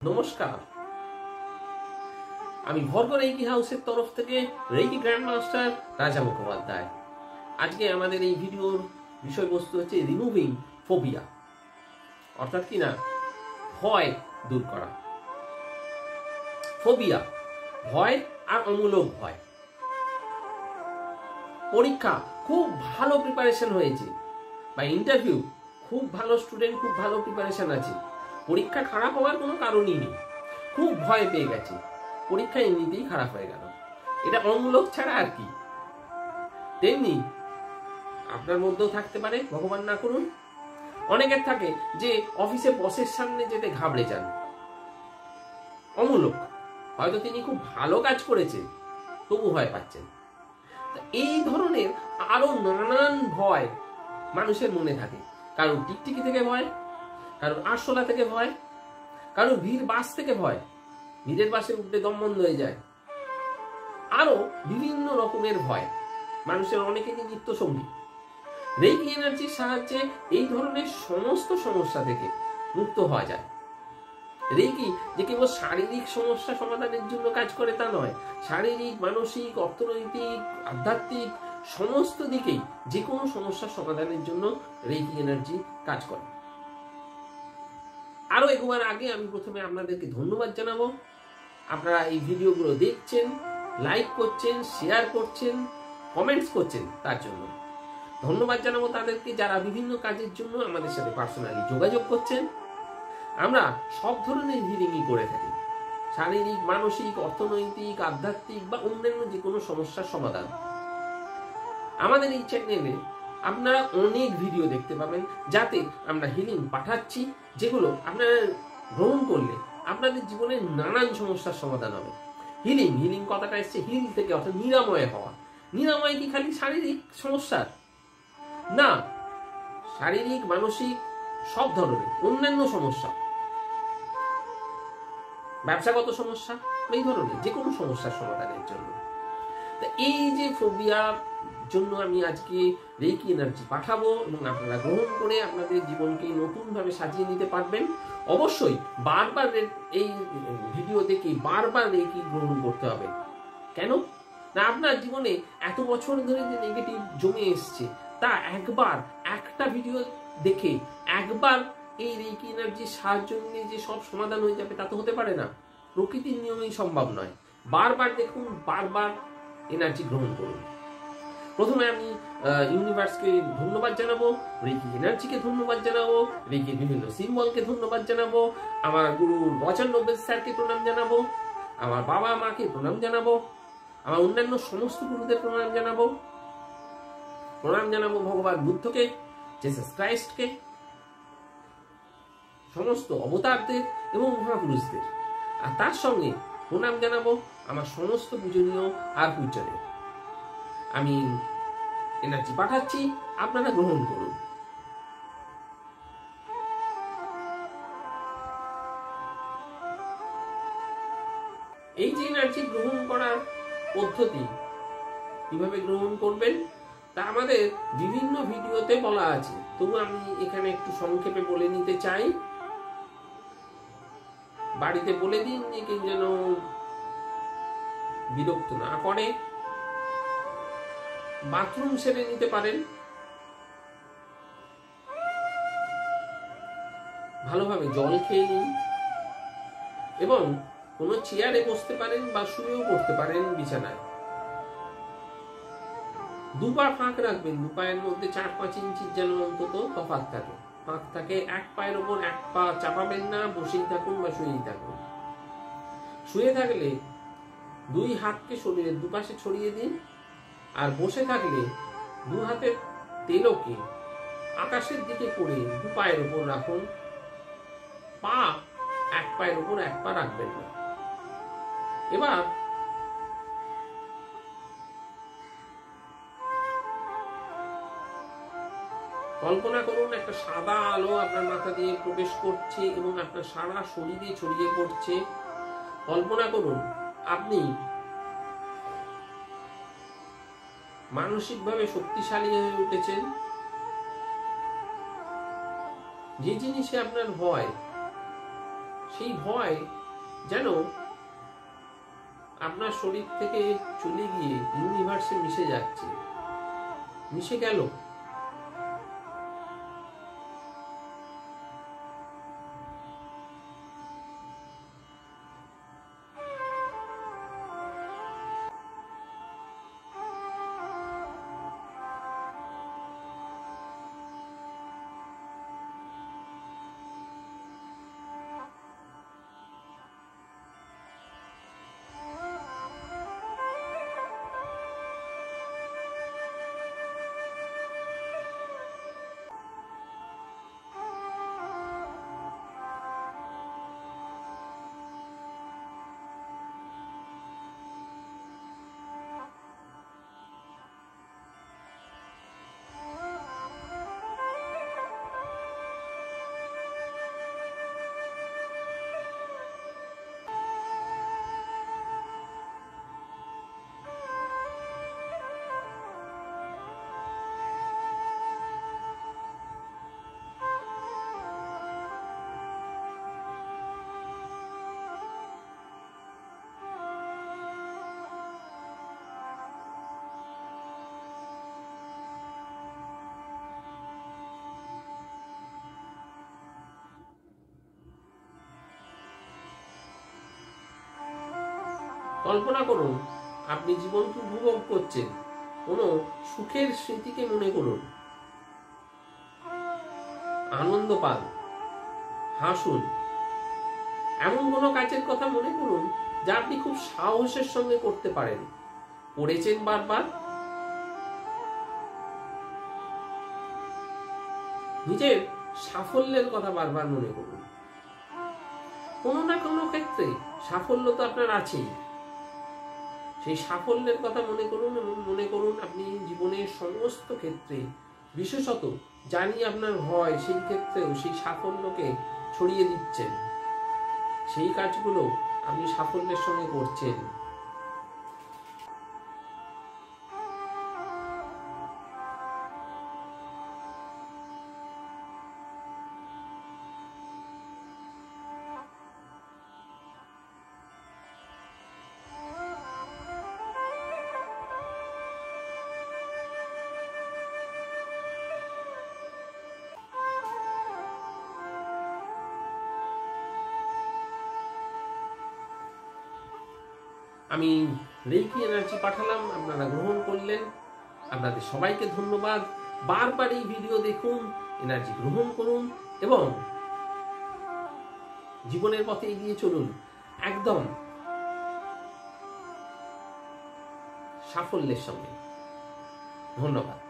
নমস্কার, আমি ভর্গ রেকি হাউসের তরফ থেকে রেকি গ্র্যান্ড মাস্টার রাজা মুখোপাধ্যায়। আজকে আমাদের এই ভিডিওর বিষয়বস্তু হচ্ছে রিমুভিং ফোবিয়া, অর্থাৎ কি না ভয় দূর করা। ফোবিয়া ভয় আর অমূলক ভয়। পরীক্ষা খুব ভালো প্রিপারেশন হয়েছে বা ইন্টারভিউ খুব ভালো স্টুডেন্ট, খুব ভালো প্রিপারেশন আছে, পরীক্ষা খারাপ হওয়ার কোনো কারণই নেই, খুব ভয় পেয়ে গেছে, পরীক্ষা এমনিতেই খারাপ হয়ে গেল। এটা অমূলক ছাড়া আর কি। তেমনি আপনার মধ্যেও থাকতে পারে, ভগবান না করুন, অনেকের থাকে যে অফিসে বসের সামনে যেতে ঘাবড়ে যান, অমূলক, হয়তো তিনি খুব ভালো কাজ করেছে তবু ভয় পাচ্ছেন। এই ধরনের আরো নানান ভয় মানুষের মনে থাকে। কারোর টিকটিকি থেকে ভয়, কারোর আরশোলা থেকে ভয়, কারোর ভিড় বাস থেকে ভয়, ভিড়ের বাসে উঠতে দম বন্ধ হয়ে যায়, আরো বিভিন্ন রকমের ভয় মানুষের অনেকেরই নিত্য সঙ্গী। রেকি এনার্জির সাহায্যে এই ধরনের সমস্ত সমস্যা থেকে মুক্ত হওয়া যায়। রেকি যে কেবল শারীরিক সমস্যা সমাধানের জন্য কাজ করে তা নয়, শারীরিক, মানসিক, অর্থনৈতিক, আধ্যাত্মিক সমস্ত দিকেই যে কোনো সমস্যার সমাধানের জন্য রেকি এনার্জি কাজ করে। আরো এগোবার আগে আমি প্রথমে আপনাদেরকে ধন্যবাদ জানাবো। আপনারা এই ভিডিওগুলো দেখছেন, লাইক করছেন, শেয়ার করছেন, কমেন্টস করছেন, তার জন্য ধন্যবাদ জানাবো তাদেরকে যারা বিভিন্ন কাজের জন্য আমাদের সাথে পার্সোনালি যোগাযোগ করছেন। আমরা সব ধরনের হিলিংই করে থাকি, শারীরিক, মানসিক, অর্থনৈতিক, আধ্যাত্মিক বা অন্যান্য যে কোনো সমস্যার সমাধান। আমাদের এই চ্যানেলে আপনারা অনেক ভিডিও দেখতে পাবেন যাতে আমরা হিলিং পাঠাচ্ছি, যেগুলো আপনারা গ্রহণ করলে আপনাদের জীবনের নানান সমস্যার সমাধান হবে। হিলিং হিলিং কথাটা এসছে হিল থেকে, অর্থাৎ নিরাময় হওয়া। নিরাময় কি খালি শারীরিক সমস্যার? না, শারীরিক, মানসিক, সব ধরনের অন্যান্য সমস্যা, ব্যবসাগত সমস্যা, এই ধরনের যে কোনো সমস্যার সমাধানের জন্য। এই যে ফোবিয়ার জন্য আমি আজকে রেকি এনার্জি পাঠাবো এবং আপনারা গ্রহণ করে আপনাদের জীবনকে নতুন ভাবে সাজিয়ে নিতে পারবেন। অবশ্যই বারবার এই ভিডিও দেখে বারবার রেকি গ্রহণ করতে হবে। কেন না, আপনার জীবনে এত বছর ধরে যে নেগেটিভ জমে এসছে তা একবার একটা ভিডিও দেখে একবার এই রেকি এনার্জির সাহায্য নিয়ে যে সব সমাধান হয়ে যাবে তা তো হতে পারে না, প্রকৃতির নিয়মেই সম্ভব নয়। বারবার দেখুন, বারবার এনার্জি গ্রহণ করুন। প্রথমে আমি ইউনিভার্সকে ধন্যবাদ জানাবো, রেকি এনার্জিকে ধন্যবাদ জানাবো, রেকির বিভিন্ন সিম্বলকে ধন্যবাদ জানাবো, আমার গুরু রচন নোবেল স্যারকে প্রণাম জানাবো, আমার বাবা মাকে প্রণাম জানাবো, আমার অন্যান্য সমস্ত গুরুদের প্রণাম জানাবো, প্রণাম জানাবো ভগবান বুদ্ধকে, জিসাস ক্রাইস্টকে, সমস্ত অবতারদের এবং মহাপুরুষদের। আর তার সঙ্গে প্রণাম জানাবো আমার সমস্ত পূজনীয় আর পূজ্যদের। আমি এনার্জি পাঠাচ্ছি, আপনারা গ্রহণ করুন। এই যে এনার্জি গ্রহণ করার পদ্ধতি কিভাবে গ্রহণ করবেন তা আমাদের বিভিন্ন ভিডিওতে বলা আছে, তবু আমি এখানে একটু সংক্ষেপে বলে নিতে চাই। বাড়িতে বলে দিন যে কেউ যেন বিরক্ত না করে। বাথরুম সেরে নিতে পারেন, ভালোভাবে জল খেয়ে নিন এবং কোনো চেয়ারে বসতে পারেন বা শুয়েও পড়তে পারেন বিছানায়। দুপা ফাঁক রাখবেন, দু পায়ের মধ্যে 4-5 ইঞ্চির যেন অন্তত তফাৎ থাকে, ফাঁক থাকে। এক পায়ের ওপর এক পা চাপাবেন না, বসেই থাকুন বা শুয়েই থাকুন। শুয়ে থাকলে দুই হাতকে শরীরের দুপাশে ছড়িয়ে দিন, আর বসে থাকলে দু হাতের তেলোকে আকাশের দিকে করে দু পায়ের উপর রাখুন, পা এক পায়ের উপর এক পা রাখবেন না। এবার কল্পনা করুন একটা সাদা আলো আপনার মাথা দিয়ে প্রবেশ করছে এবং আপনার সারা শরীরে ছড়িয়ে পড়ছে। কল্পনা করুন আপনি মানসিকভাবে শক্তিশালী হয়ে উঠেছেন। যে জিনিসে আপনার ভয় সেই ভয় যেন আপনার শরীর থেকে চলে গিয়ে ইউনিভার্সে মিশে যাচ্ছে, মিশে গেল। কল্পনা করুন আপনি জীবনকে উপভোগ করছেন, কোনো সুখের স্মৃতিকে মনে করুন, আনন্দ পান, হাসুন। এমন কোনো কাজের কথা মনে করুন যা আপনি খুব সাহসের সঙ্গে করতে পারেন, করেছেন বারবার। নিজের সাফল্যের কথা বারবার মনে করুন। কোনো না কোনো ক্ষেত্রে সাফল্য তো আপনার আছেই। সেই সাফল্যের কথা মনে করুন এবং মনে করুন আপনি জীবনের সমস্ত ক্ষেত্রে, বিশেষত জানি আপনার ভয়, সেই ক্ষেত্রেও সেই সাফল্যকে ছড়িয়ে দিচ্ছেন। সেই কাজগুলো আপনি সাফল্যের সঙ্গে করছেন। আমি রেইকি এনার্জি পাঠালাম, আপনারা গ্রহণ করলেন। আপনাদের সবাইকে ধন্যবাদ। বারবার এই ভিডিও দেখুন, এনার্জি গ্রহণ করুন এবং জীবনের পথে এগিয়ে চলুন একদম সাফল্যের সঙ্গে। ধন্যবাদ।